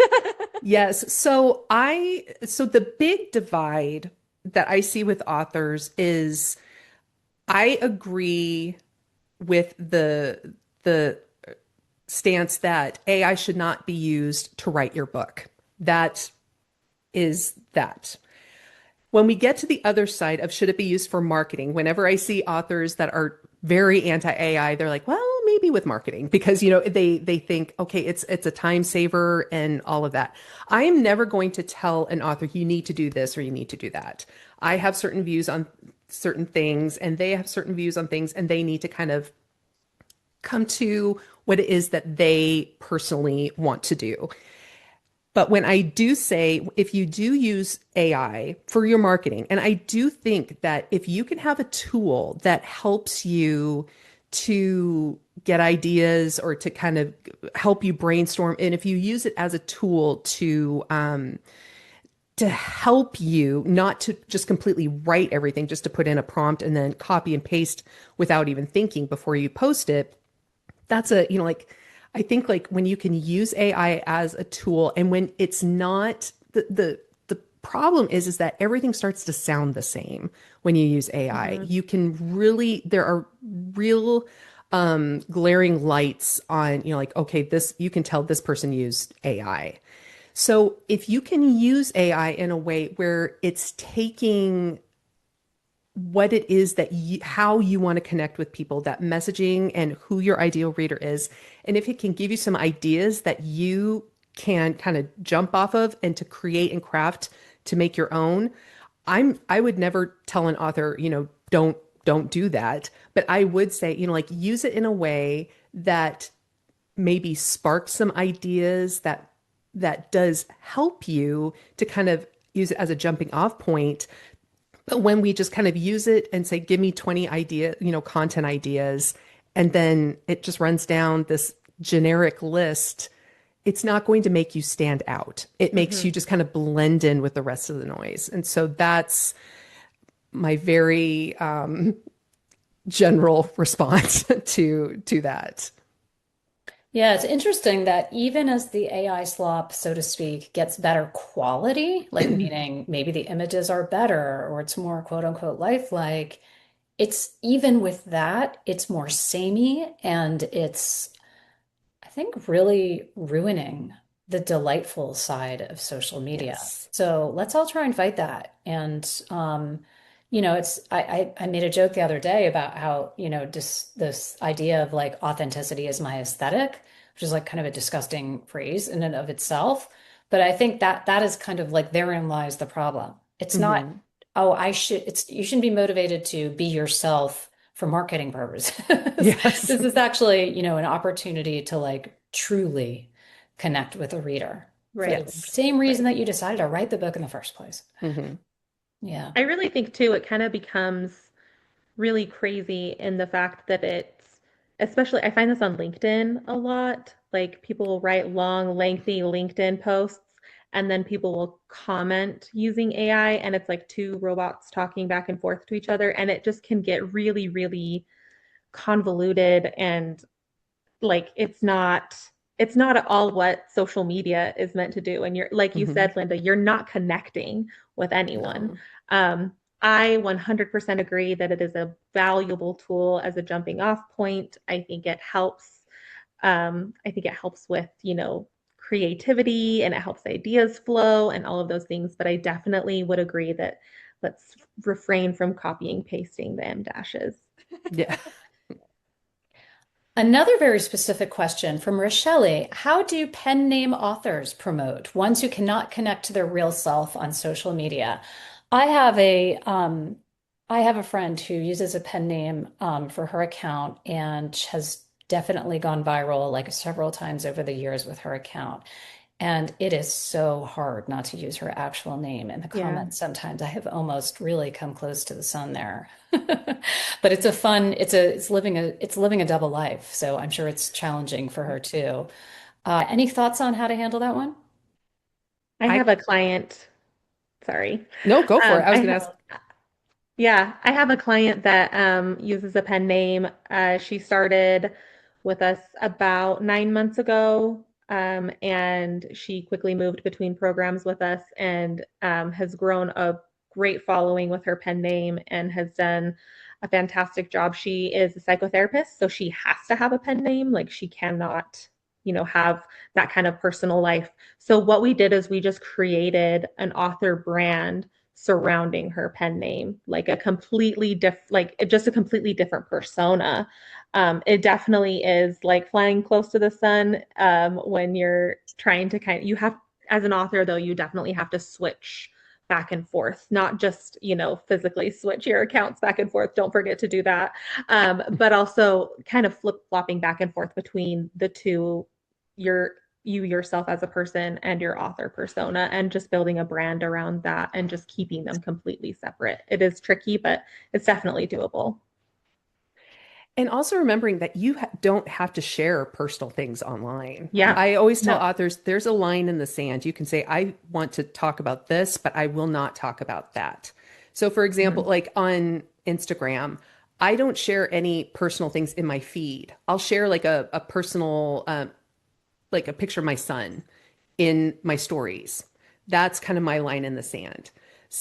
Yes. So the big divide that I see with authors is I agree with the stance that AI should not be used to write your book. That is that. When we get to the other side of should it be used for marketing, whenever I see authors that are very anti-AI, they're like, well, maybe with marketing because they think, okay, it's a time saver and all of that. I am never going to tell an author you need to do this or you need to do that. I have certain views on certain things and they have certain views on things and they need to kind of come to what it is that they personally want to do. But when I do say, if you do use AI for your marketing, and I do think that if you can have a tool that helps you to get ideas or to kind of help you brainstorm, and if you use it as a tool to help you not to just completely write everything, just to put in a prompt and then copy and paste without even thinking before you post it, that's like I think like when you can use AI as a tool and when it's not the problem is that everything starts to sound the same when you use AI. Mhm. You can really there are real glaring lights on, like, okay, this you can tell this person used AI. So if you can use AI in a way where it's taking what it is that how you want to connect with people, that messaging and who your ideal reader is. And if it can give you some ideas that you can kind of jump off of and to create and craft to make your own, I would never tell an author, don't do that. But I would say, like use it in a way that maybe sparks some ideas that does help you to kind of use it as a jumping off point. But when we just kind of use it and say, give me 20 idea, content ideas, and then it just runs down this generic list, it's not going to make you stand out. It makes you just kind of blend in with the rest of the noise. And so that's my very general response to that. Yeah, it's interesting that even as the AI slop, so to speak, gets better quality, like meaning maybe the images are better or it's more quote unquote lifelike, it's even with that, it's more samey and it's, I think, really ruining the delightful side of social media. Yes. So let's all try and fight that. And it's I made a joke the other day about how, just this idea of like authenticity is my aesthetic, which is like kind of a disgusting phrase in and of itself. But I think that that is kind of like therein lies the problem. It's not, Hmm. oh, you shouldn't be motivated to be yourself for marketing purposes. Yes. This is actually, an opportunity to like truly connect with a reader for the Right. Yes. same reason Right. that you decided to write the book in the first place. Hmm. Yeah. I really think too, it kind of becomes really crazy in the fact that especially I find this on LinkedIn a lot. Like people will write long, lengthy LinkedIn posts and then people will comment using AI and it's like two robots talking back and forth to each other. And it just can get really, really convoluted and like it's not at all what social media is meant to do. And you're like you Hmm. said, Linda, you're not connecting with anyone. No. I 100% agree that it is a valuable tool as a jumping off point. I think it helps with, creativity and it helps ideas flow and all of those things. But I definitely would agree that let's refrain from copying, pasting the M dashes. Yeah. Another very specific question from Rochelle. How do pen name authors promote ones who cannot connect to their real self on social media? I have a I have a friend who uses a pen name for her account and has definitely gone viral like several times over the years with her account. And it is so hard not to use her actual name in the Yeah. comments sometimes. I have almost really come close to the sun there. But it's a fun, it's living a double life. So I'm sure it's challenging for her too. Any thoughts on how to handle that one? I I have a client, sorry. No, go for it. I I was going have to ask. Yeah, I have a client that uses a pen name. She started with us about 9 months ago, and she quickly moved between programs with us and has grown a great following with her pen name and has done a fantastic job. She is a psychotherapist, so she has to have a pen name. Like she cannot, have that kind of personal life. So what we did is we just created an author brand surrounding her pen name, like just a completely different persona. It definitely is like flying close to the sun when you're trying to you have, as an author though, you definitely have to switch back and forth, not just, physically switch your accounts back and forth. Don't forget to do that. But also kind of flip flopping back and forth between the two, your you yourself as a person and your author persona and just building a brand around that and just keeping them completely separate. It is tricky, but it's definitely doable. And also remembering that you don't have to share personal things online. Yeah. I always tell No. authors there's a line in the sand. You can say, I want to talk about this, but I will not talk about that. So, for example, Mhm. like on Instagram, I don't share any personal things in my feed. I'll share like a personal, like a picture of my son in my stories. That's kind of my line in the sand.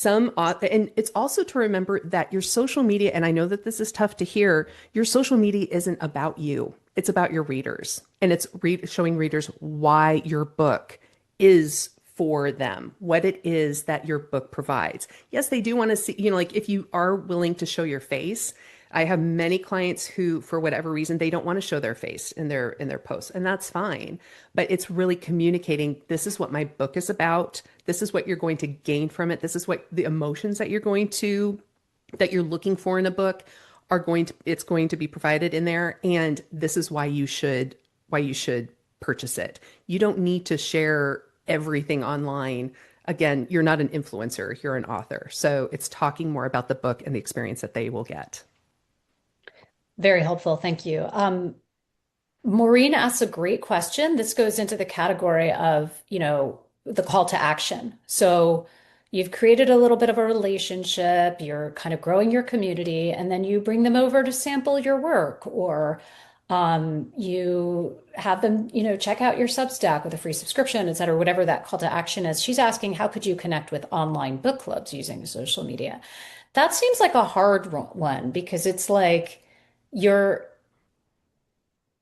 And it's also to remember that your social media, and I know that this is tough to hear, your social media isn't about you. It's about your readers. And it's showing readers why your book is for them, what it is that your book provides. Yes, they do want to see, like if you are willing to show your face. I have many clients who, for whatever reason, they don't want to show their face in their posts, and that's fine. But it's really communicating, this is what my book is about. This is what you're going to gain from it. This is what the emotions that you're looking for in a book it's going to be provided in there. And this is why you should purchase it. You don't need to share everything online. Again, you're not an influencer, you're an author. So it's talking more about the book and the experience that they will get. Very helpful. Thank you. Maureen asks a great question. This goes into the category of, the call to action. So you've created a little bit of a relationship, you're kind of growing your community, and then you bring them over to sample your work, or you have them, check out your Substack with a free subscription, et cetera, whatever that call to action is. She's asking, how could you connect with online book clubs using social media? That seems like a hard one because it's like you're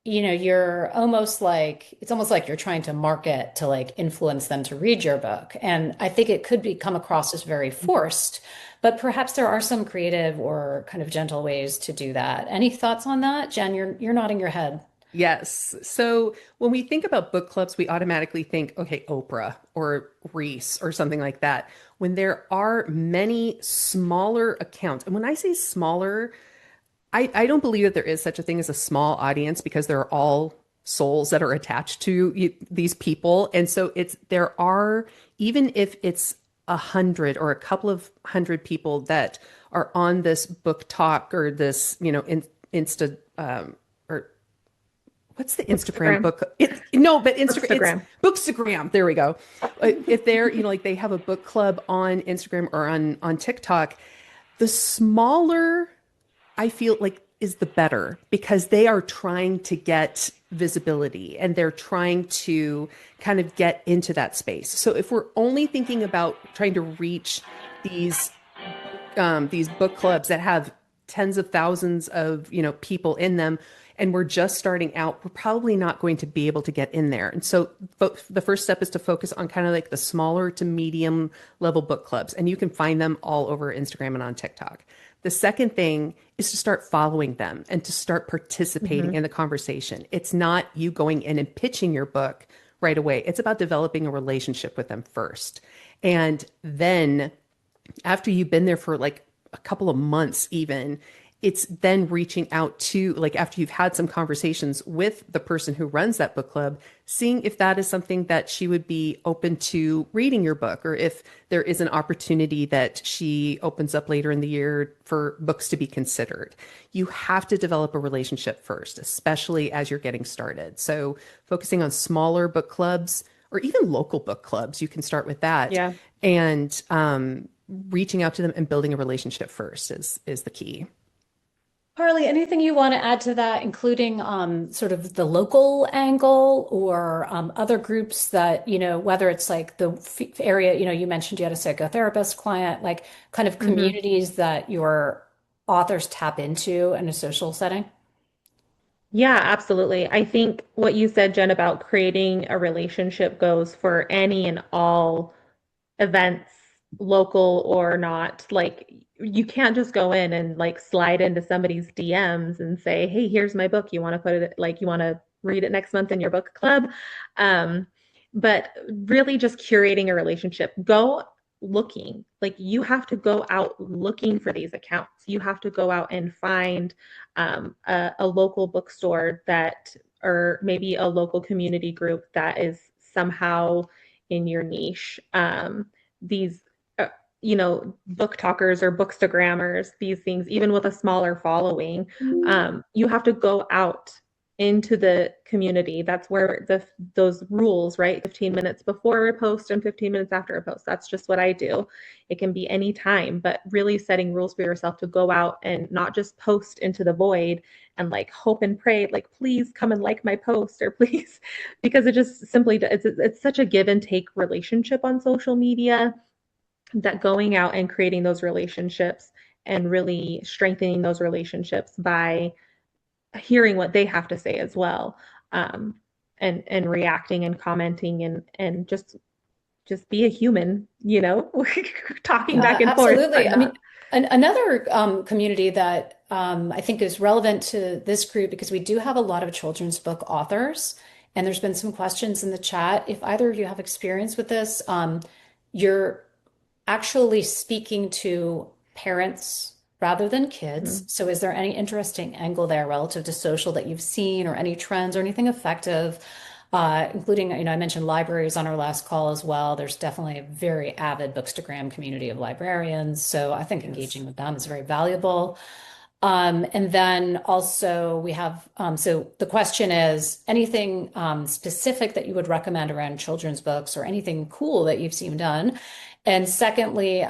you're almost like it's almost like you're trying to market to like influence them to read your book. And I think it could come across as very forced, but perhaps there are some creative or kind of gentle ways to do that. Any thoughts on that? Jen, you're nodding your head. Yes. So when we think about book clubs, we automatically think, okay, Oprah or Reese or something like that. When there are many smaller accounts, and when I say smaller, I don't believe that there is such a thing as a small audience because there are all souls that are attached to these people. And so there are, even if it's 100 or a couple of hundred people that are on this book talk or this, Insta, or what's the Instagram Bookstagram. book? No, but Instagram, it's Bookstagram. Bookstagram. There we go. If they're, like they have a book club on Instagram or on TikTok, the smaller I feel like is the better because they are trying to get visibility and they're trying to kind of get into that space. So if we're only thinking about trying to reach these these book clubs that have tens of thousands of people in them and we're just starting out, we're probably not going to be able to get in there. And so the first step is to focus on kind of like the smaller to medium level book clubs, and you can find them all over Instagram and on TikTok. The second thing is to start following them and to start participating in the conversation. It's not you going in and pitching your book right away. It's about developing a relationship with them first. And then after you've been there for like a couple of months, even, it's then reaching out to, like, after you've had some conversations with the person who runs that book club, seeing if that is something that she would be open to reading your book, or if there is an opportunity that she opens up later in the year for books to be considered. You have to develop a relationship first, especially as you're getting started. So focusing on smaller book clubs or even local book clubs, you can start with that. Yeah. And reaching out to them and building a relationship first is the key. Harley, anything you want to add to that, including sort of the local angle or other groups that, whether it's like the area, you mentioned you had a psychotherapist client, like kind of hmm communities that your authors tap into in a social setting? Yeah, absolutely. I think what you said, Jen, about creating a relationship goes for any and all events, local or not. Like you can't just go in and like slide into somebody's DMs and say, "Hey, here's my book. You want to put it like you want to read it next month in your book club?" Um, but really just curating a relationship. Go looking. Like you have to go out looking for these accounts. You have to go out and find a local bookstore that, or maybe a local community group that is somehow in your niche. These book talkers or bookstagrammers, these things, even with a smaller following, you have to go out into the community. That's where those rules, right? 15 minutes before a post and 15 minutes after a post. That's just what I do. It can be any time, but really setting rules for yourself to go out and not just post into the void and like hope and pray, like, please come and like my post, or please, because it just simply, it's such a give and take relationship on social media, that going out and creating those relationships and really strengthening those relationships by hearing what they have to say as well, and reacting and commenting and just just be a human, talking back and forth, Absolutely. but I not. mean, another community that I think is relevant to this group because we do have a lot of children's book authors, and there's been some questions in the chat. If either of you have experience with this, you're actually speaking to parents rather than kids. Mhm. So, is there any interesting angle there relative to social that you've seen, or any trends, or anything effective? Including, I mentioned libraries on our last call as well. There's definitely a very avid Bookstagram community of librarians. So I think Yes. engaging with them is very valuable. And then also we have, so the question is anything specific that you would recommend around children's books or anything cool that you've seen done? And secondly,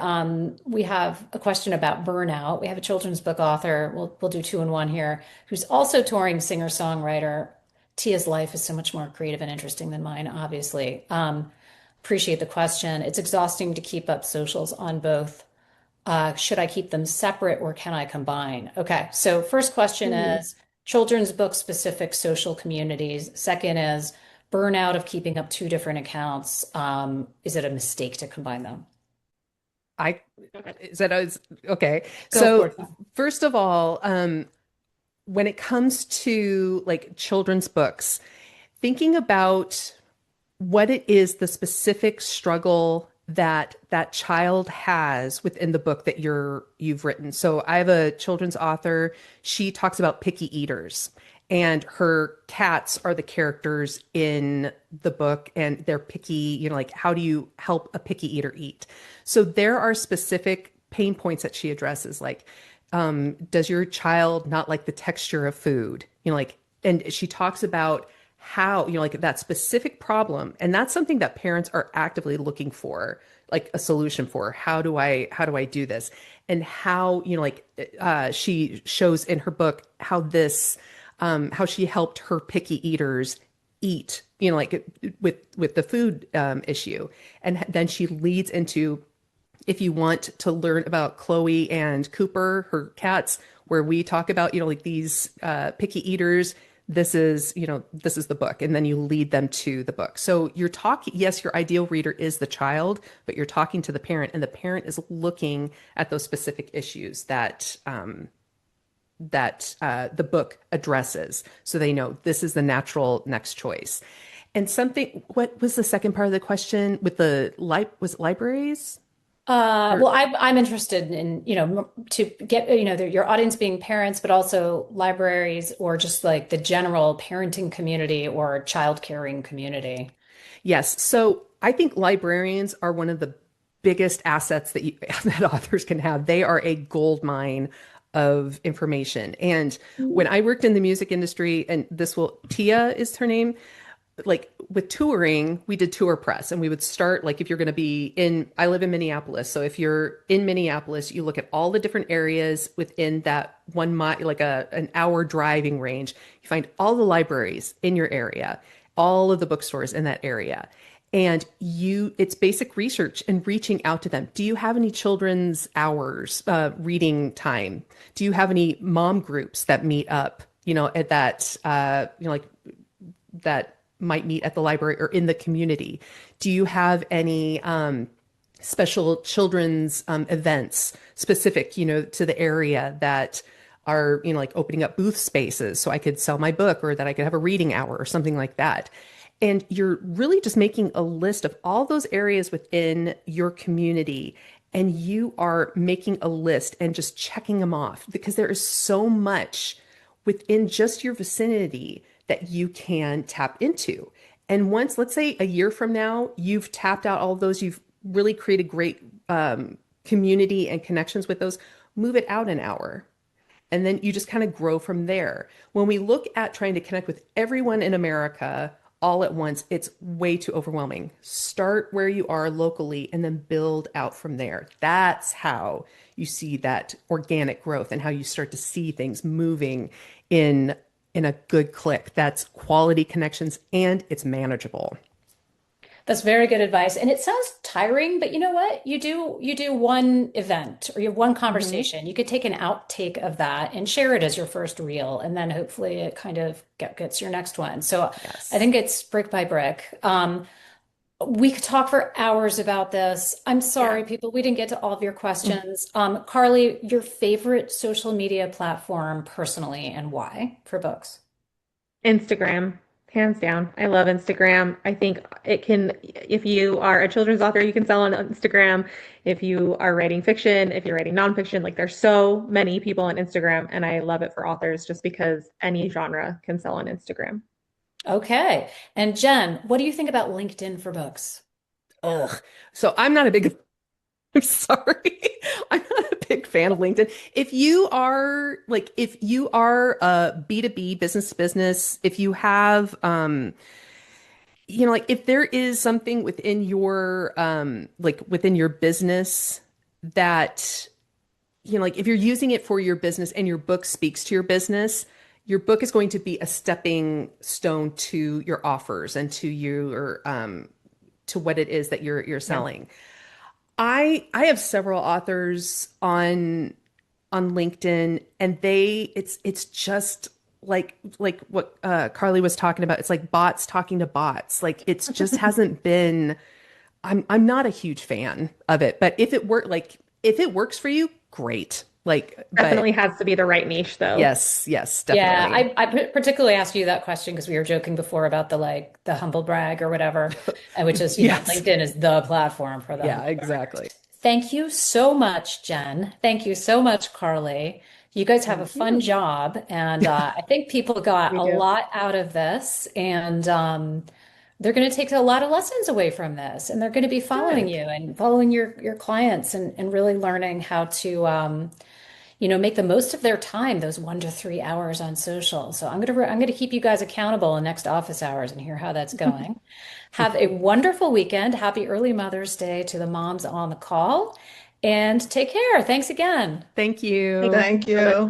we have a question about burnout. We have a children's book author, we'll do two in one here, who's also touring singer-songwriter. Tia's life is so much more creative and interesting than mine, obviously. Appreciate the question. It's exhausting to keep up socials on both. Should I keep them separate or can I combine? Okay, so first question Ooh. is children's book specific social communities. Second is burnout of keeping up two different accounts. Is it a mistake to combine them? I is that is okay. Go for So it. first of all, when it comes to like children's books, thinking about what it is the specific struggle that that child has within the book that you've written. So I have a children's author. She talks about picky eaters, and her cats are the characters in the book, and they're picky, like how do you help a picky eater eat? So there are specific pain points that she addresses, like does your child not like the texture of food? And she talks about how, like that specific problem. And that's something that parents are actively looking for, like a solution for. How do I do this? And how, she shows in her book how how she helped her picky eaters eat, like with the food issue. And then she leads into, if you want to learn about Chloe and Cooper, her cats, where we talk about, like these picky eaters, this is the book. And then you lead them to the book. So you're talking, yes, your ideal reader is the child, but you're talking to the parent, and the parent is looking at those specific issues that the book addresses. So they know this is the natural next choice. And something, what was the second part of the question with was it libraries? Or Well, I'm interested in, to get, your audience being parents, but also libraries or just like the general parenting community or child caring community. Yes. So I think librarians are one of the biggest assets that authors can have. They are a gold mine of information. And when I worked in the music industry, and Tia is her name, like with touring, we did tour press, and we would start, like, if you're going to be I live in Minneapolis. So if you're in Minneapolis, you look at all the different areas within that 1 mile, like an hour driving range. You find all the libraries in your area, all of the bookstores in that area. And it's basic research and reaching out to them. Do you have any children's hours, reading time? Do you have any mom groups that meet up, at that, like that might meet at the library or in the community? Do you have any special children's events specific, to the area that are, like opening up booth spaces so I could sell my book, or that I could have a reading hour or something like that? And you're really just making a list of all those areas within your community, and you are making a list and just checking them off, because there is so much within just your vicinity that you can tap into. And once, let's say a year from now, you've tapped out all of those, you've really created great community and connections with those, move it out an hour. And then you just kind of grow from there. When we look at trying to connect with everyone in America all at once, it's way too overwhelming. Start where you are locally and then build out from there. That's how you see that organic growth, and how you start to see things moving in a good click. That's quality connections, and it's manageable. That's very good advice. And it sounds tiring, but you know what? You do one event or you have one Hmm. conversation. You could take an outtake of that and share it as your first reel, and then hopefully it kind of gets your next one. So I Yes. think it's brick by brick. We could talk for hours about this. I'm Yeah. sorry, people, we didn't get to all of your questions. Carly, your favorite social media platform personally and why for books? Instagram, hands down. I love Instagram. I think it can, if you are a children's author, you can sell on Instagram. If you are writing fiction, if you're writing nonfiction, like there's so many people on Instagram, and I love it for authors just because any genre can sell on Instagram. Okay. And Jen, what do you think about LinkedIn for books? Ugh. So I'm not a big, I'm sorry. I'm not a big fan of LinkedIn. If you are a B2B business to business, if you have, like if there is something within your, within your business that, like if you're using it for your business and your book speaks to your book is going to be a stepping stone to your offers and to your, to what it is that you're Yeah. selling. I have several authors on LinkedIn, and it's just like what Carly was talking about. It's like bots talking to bots. Like it's just hasn't been. I'm not a huge fan of it, but if it works for you, great. Definitely But has to be the right niche, though. yes, Yeah, definitely. I particularly asked you that question because we were joking before about the humble brag or whatever, which is, Yes, LinkedIn is the platform for the yeah, humble brag. exactly. Thank you so much, Jen. Thank you so much, Carly. You guys have a Thank fun you. job, and I think people got We a do. lot out of this, and they're going to take a lot of lessons away from this, and they're going to be following Good. you and following your clients and really learning how to make the most of their time, those 1 to 3 hours on social. So I'm gonna keep you guys accountable in next office hours and hear how that's going. Have a wonderful weekend. Happy early Mother's Day to the moms on the call, and take care. Thanks again. Thank Thank you. you Thank so much. you.